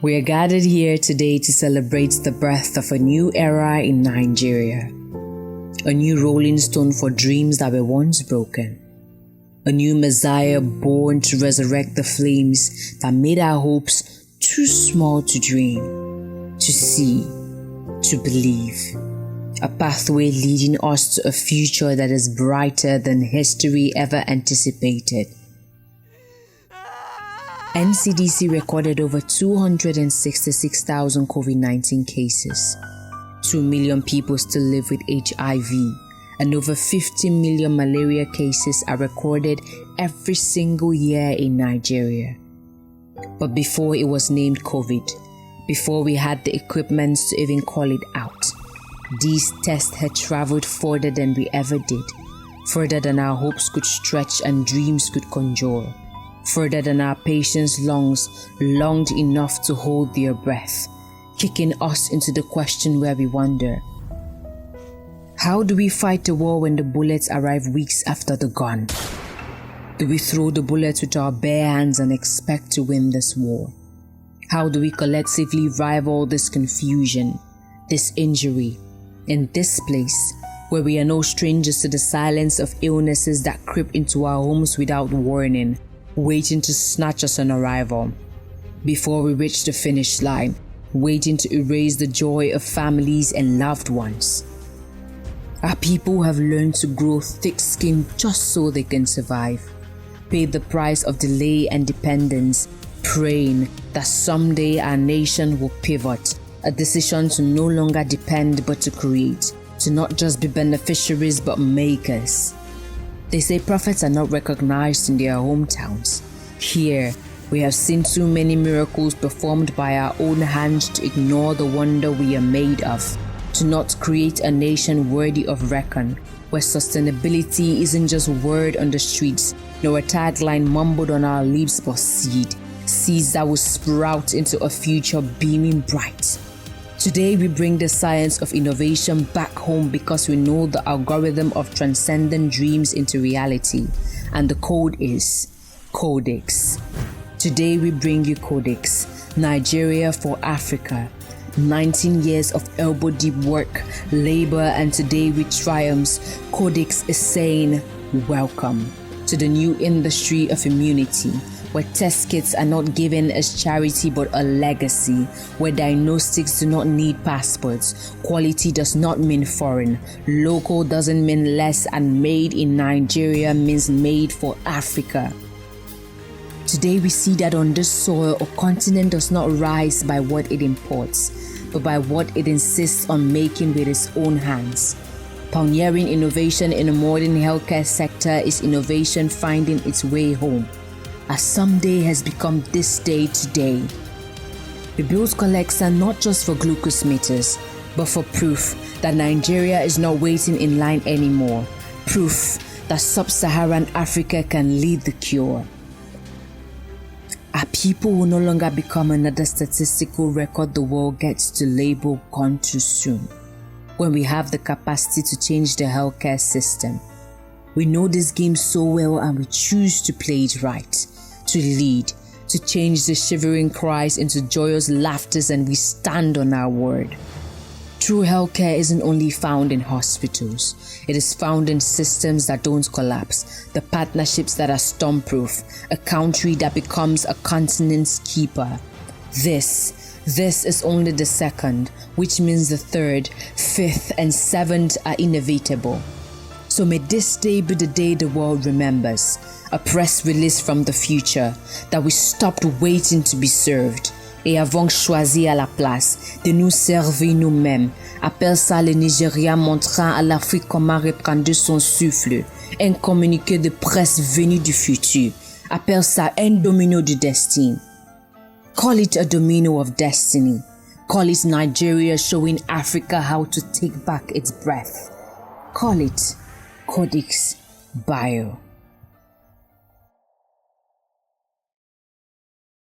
We are gathered here today to celebrate the birth of a new era in Nigeria, a new rolling stone for dreams that were once broken, a new Messiah born to resurrect the flames that made our hopes too small to dream, to see, to believe, a pathway leading us to a future that is brighter than history ever anticipated. NCDC recorded over 266,000 COVID-19 cases. 2 million people still live with HIV, and over 50 million malaria cases are recorded every single year in Nigeria. But before it was named COVID, before we had the equipment to even call it out, these tests had traveled further than we ever did, further than our hopes could stretch and dreams could conjure, further than our patients' lungs longed enough to hold their breath, kicking us into the question where we wonder, how do we fight the war when the bullets arrive weeks after the gun? Do we throw the bullets with our bare hands and expect to win this war? How do we collectively rival this confusion, this injury, in this place where we are no strangers to the silence of illnesses that creep into our homes without warning, waiting to snatch us on arrival, before we reach the finish line, waiting to erase the joy of families and loved ones? Our people have learned to grow thick-skinned just so they can survive, pay the price of delay and dependence, praying that someday our nation will pivot, a decision to no longer depend but to create, to not just be beneficiaries but makers. They say prophets are not recognized in their hometowns. Here, we have seen too many miracles performed by our own hands to ignore the wonder we are made of, to not create a nation worthy of reckon, where sustainability isn't just word on the streets, nor a tagline mumbled on our lips but seeds that will sprout into a future beaming bright. Today we bring the science of innovation back home because we know the algorithm of transcendent dreams into reality, and the code is CODIX. Today we bring you CODIX, Nigeria for Africa. 19 years of elbow-deep work, labor, and today with triumphs, CODIX is saying welcome to the new industry of immunity, where test kits are not given as charity but a legacy, where diagnostics do not need passports, quality does not mean foreign, local doesn't mean less, and made in Nigeria means made for Africa. Today we see that on this soil, a continent does not rise by what it imports, but by what it insists on making with its own hands. Pioneering innovation in the modern healthcare sector is innovation finding its way home, as someday has become this day today. We build collectors not just for glucose meters, but for proof that Nigeria is not waiting in line anymore. Proof that sub-Saharan Africa can lead the cure. Our people will no longer become another statistical record the world gets to label gone too soon, when we have the capacity to change the healthcare system. We know this game so well and we choose to play it right, to lead, to change the shivering cries into joyous laughters, and we stand on our word. True healthcare isn't only found in hospitals, it is found in systems that don't collapse, the partnerships that are storm-proof, a country that becomes a continent's keeper. This is only the second, which means the third, fifth, and seventh are inevitable. So may this day be the day the world remembers, a press release from the future, that we stopped waiting to be served et avons choisi à la place de nous servir nous-mêmes. Appelle ça le Nigeria montrant à l'Afrique comment reprendre son souffle, un communiqué de presse venu du futur. Appelle ça un domino de destin. Call it a domino of destiny. Call it Nigeria showing Africa how to take back its breath. Call it CODIX BIO.